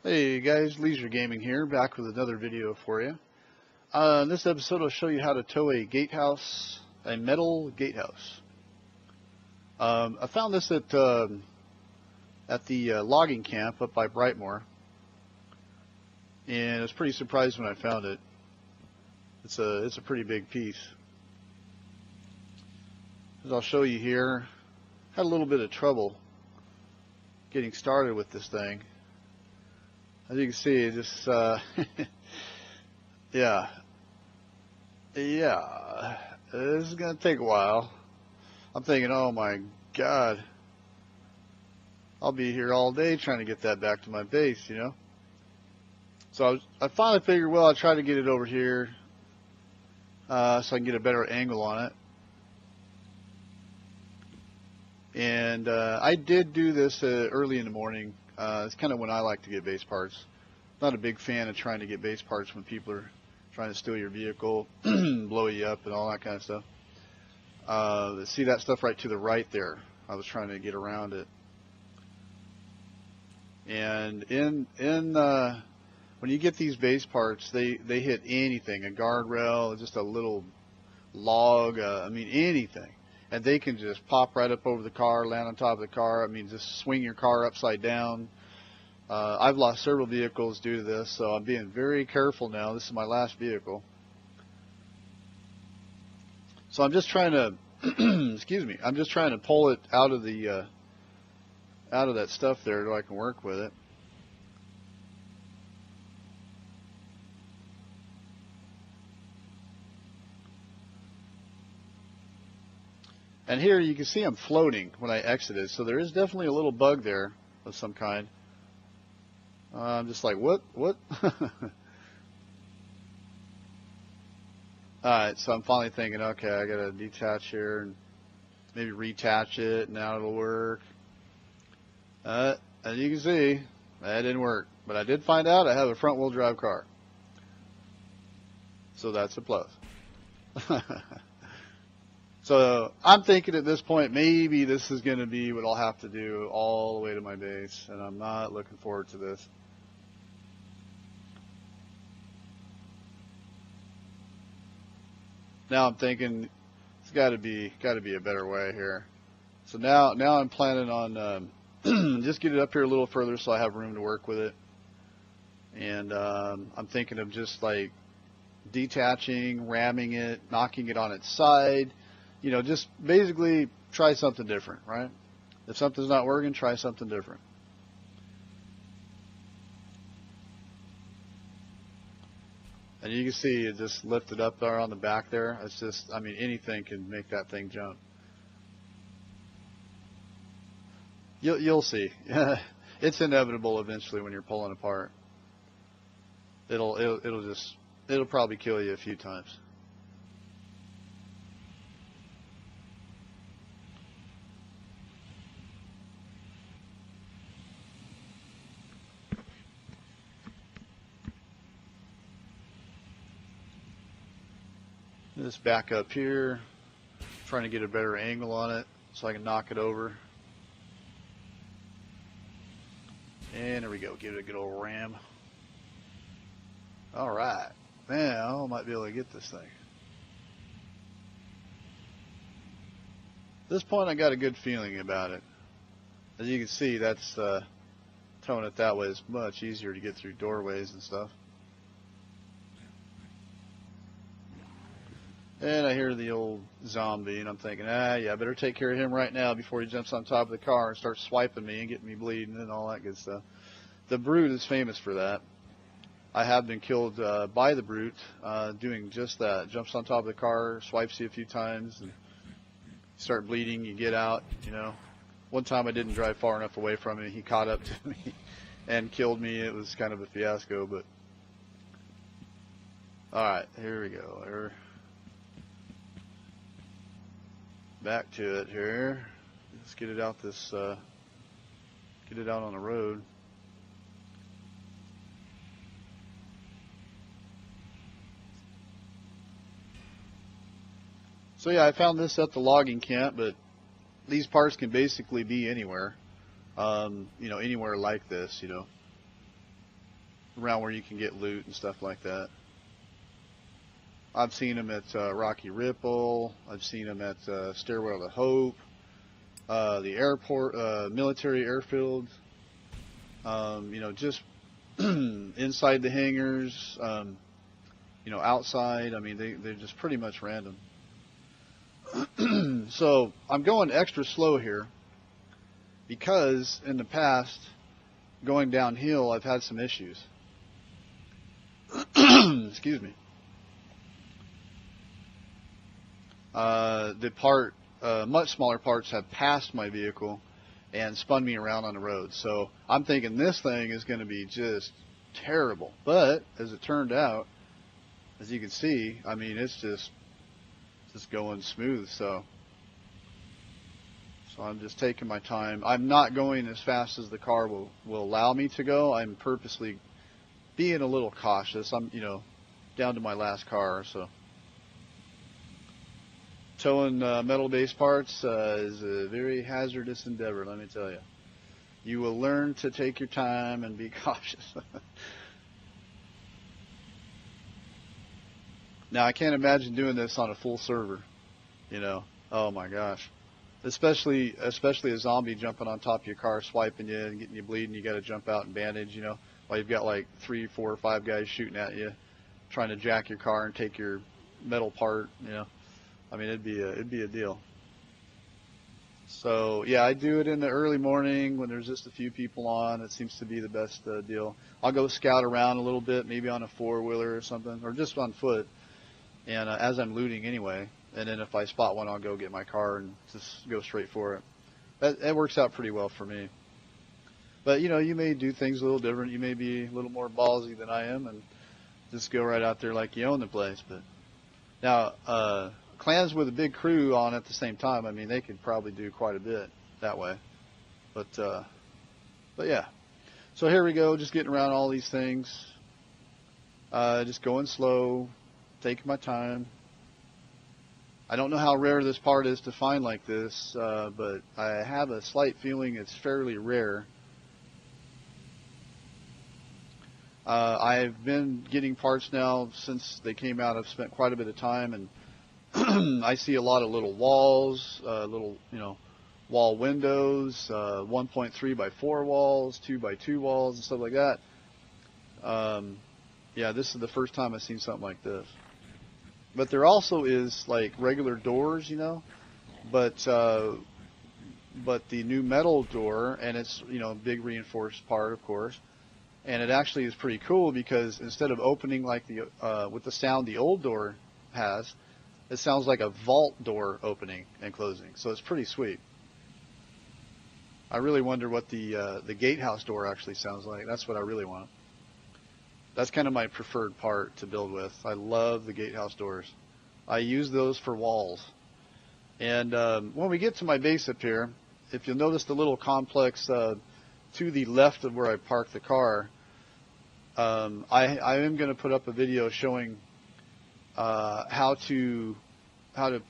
Hey guys, Leisure Gaming here, back with another video for you. In this episode I'll show you how to tow a gatehouse, a metal gatehouse. I found this at the logging camp up by Brightmoor, and I was pretty surprised when I found it. It's a pretty big piece. As I'll show you here, had a little bit of trouble getting started with this thing. As you can see, it just, yeah, this is going to take a while. I'm thinking, oh my God, I'll be here all day trying to get that back to my base, you know. So I finally figured, well, I'll try to get it over here so I can get a better angle on it. And I did do this early in the morning. It's kind of when I like to get base parts. Not a big fan of trying to get base parts when people are trying to steal your vehicle, blow you up, and all that kind of stuff. See that stuff right to the right there? I was trying to get around it. And when you get these base parts, they hit anything, a guardrail, just a little log, I mean anything. And they can just pop right up over the car, land on top of the car. I mean, just swing your car upside down. I've lost several vehicles due to this, so I'm being very careful now. This is my last vehicle. So I'm just trying to, excuse me, I'm just trying to pull it out of the, out of that stuff there so I can work with it. And here you can see I'm floating when I exited, so there is definitely a little bug there of some kind. I'm just like, what? Alright, so I'm finally thinking, okay, I gotta detach here and maybe reattach it, and now it'll work. As you can see, that didn't work. But I did find out I have a front wheel drive car. So that's a plus. So I'm thinking at this point, maybe this is going to be what I'll have to do all the way to my base, and I'm not looking forward to this. Now I'm thinking it's got to be a better way here. So now I'm planning on just get it up here a little further so I have room to work with it. And I'm thinking of just like detaching, ramming it, knocking it on its side. You know, just basically try something different, right? If something's not working, try something different. And you can see it just lifted up there on the back there. It's just, I mean, anything can make that thing jump. You'll see. It's inevitable eventually when you're pulling apart. It'll probably kill you a few times. Just back up here, trying to get a better angle on it so I can knock it over. And there we go, give it a good old ram. Alright, man, I might be able to get this thing. At this point I got a good feeling about it. As you can see, that's towing it that way is much easier to get through doorways and stuff. And I hear the old zombie, and I'm thinking, yeah, I better take care of him right now before he jumps on top of the car and starts swiping me and getting me bleeding and all that good stuff. The Brute is famous for that. I have been killed by the Brute doing just that. Jumps on top of the car, swipes you a few times, and you start bleeding, you get out, you know. One time I didn't drive far enough away from him, he caught up to me and killed me. It was kind of a fiasco, but... Alright, here we go. Back to it here. Let's get it out this, get it out on the road. So yeah, I found this at the logging camp, but these parts can basically be anywhere. You know, anywhere like this, you know. around where you can get loot and stuff like that. I've seen them at Rocky Ripple. I've seen them at Stairwell to Hope, the airport, military airfield. You know, just inside the hangars. You know, outside. I mean, they're just pretty much random. So I'm going extra slow here because in the past, going downhill, I've had some issues. Excuse me. Much smaller parts have passed my vehicle and spun me around on the road. So I'm thinking this thing is going to be just terrible. But as it turned out, as you can see, I mean, it's just going smooth. So I'm just taking my time. I'm not going as fast as the car will allow me to go. I'm purposely being a little cautious. I'm, you know, down to my last car, so. Towing metal-based parts is a very hazardous endeavor, let me tell you. You will learn to take your time and be cautious. Now, I can't imagine doing this on a full server, you know. Oh my gosh. Especially a zombie jumping on top of your car, swiping you and getting you bleeding. You got to jump out and bandage, you know, while you've got like 3, 4, or 5 guys shooting at you, trying to jack your car and take your metal part, you know. I mean, it'd be a deal. So yeah, I do it in the early morning when there's just a few people on. It seems to be the best deal. I'll go scout around a little bit, maybe on a 4-wheeler or something, or just on foot, and as I'm looting anyway. And then if I spot one, I'll go get my car and just go straight for it. That works out pretty well for me. But you know, you may do things a little different. You may be a little more ballsy than I am and just go right out there like you own the place. But now, clans with a big crew on at the same time, I mean, they could probably do quite a bit that way. But yeah. So here we go, just getting around all these things. Just going slow, taking my time. I don't know how rare this part is to find like this, but I have a slight feeling it's fairly rare. I've been getting parts now since they came out. I've spent quite a bit of time, and I see a lot of little walls, little, you know, wall windows, 1.3 by 4 walls, 2 by 2 walls, and stuff like that. Yeah, this is the first time I've seen something like this. But there also is like regular doors, you know, but the new metal door, and it's, you know, big reinforced part, of course, and it actually is pretty cool because instead of opening like the with the sound the old door has, it sounds like a vault door opening and closing. So it's pretty sweet. I really wonder what the Gatehouse door actually sounds like. That's what I really want. That's kind of my preferred part to build with. I love the Gatehouse doors. I use those for walls. And when we get to my base up here, if you'll notice the little complex to the left of where I parked the car, I am going to put up a video showing how to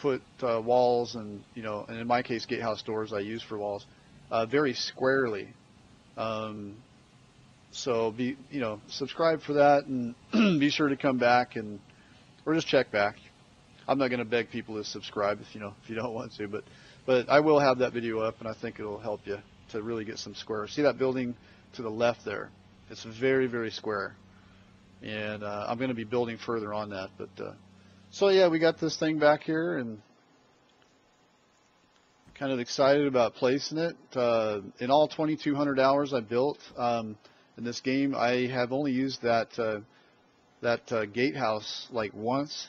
put walls and, you know, and in my case Gatehouse doors I use for walls very squarely. So be, you know, subscribe for that, and be sure to come back or just check back. I'm not going to beg people to subscribe if you don't want to, but I will have that video up, and I think it'll help you to really get some square. See that building to the left there? It's very, very square, and I'm going to be building further on that. But so yeah, we got this thing back here, and kind of excited about placing it. In all 2,200 hours I built. In this game, I have only used that Gatehouse like once,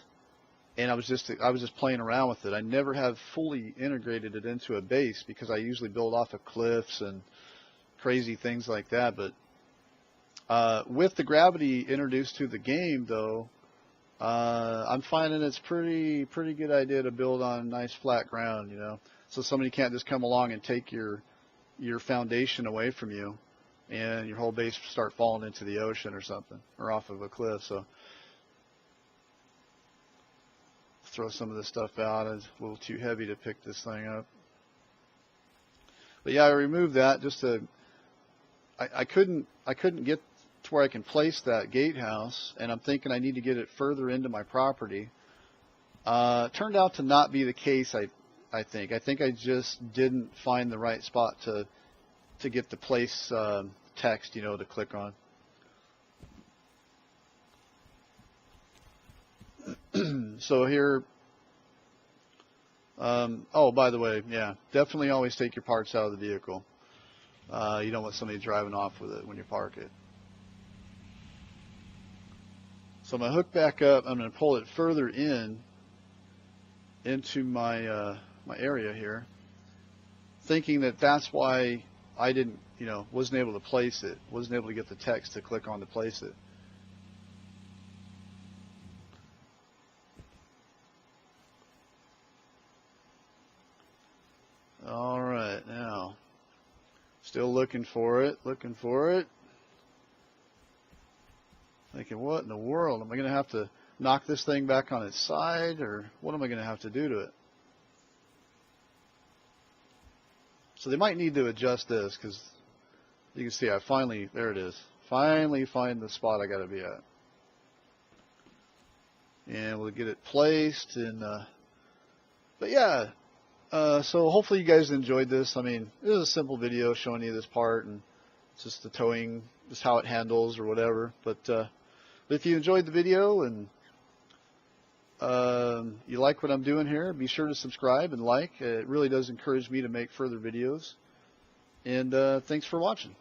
and I was just playing around with it. I never have fully integrated it into a base because I usually build off of cliffs and crazy things like that. But with the gravity introduced to the game, though, I'm finding it's pretty good idea to build on nice flat ground, you know, so somebody can't just come along and take your foundation away from you, and your whole base start falling into the ocean or something, or off of a cliff. So throw some of this stuff out. It's a little too heavy to pick this thing up. But yeah, I removed that just to. I couldn't get that's where I can place that gatehouse, and I'm thinking I need to get it further into my property. Turned out to not be the case. I think I just didn't find the right spot to get the place text, you know, to click on. So here, oh, by the way, yeah, definitely always take your parts out of the vehicle. You don't want somebody driving off with it when you park it. So I'm going to hook back up. I'm going to pull it further into my my area here, thinking that that's why I didn't, you know, wasn't able to place it, wasn't able to get the text to click on to place it. All right, now, still looking for it, thinking, what in the world? Am I going to have to knock this thing back on its side, or what am I going to have to do to it? So they might need to adjust this, because you can see I finally, there it is, finally find the spot I got to be at. And we'll get it placed, and but yeah, so hopefully you guys enjoyed this. I mean, it was a simple video showing you this part, and it's just the towing, just how it handles or whatever. But if you enjoyed the video and you like what I'm doing here, be sure to subscribe and like. It really does encourage me to make further videos. And thanks for watching.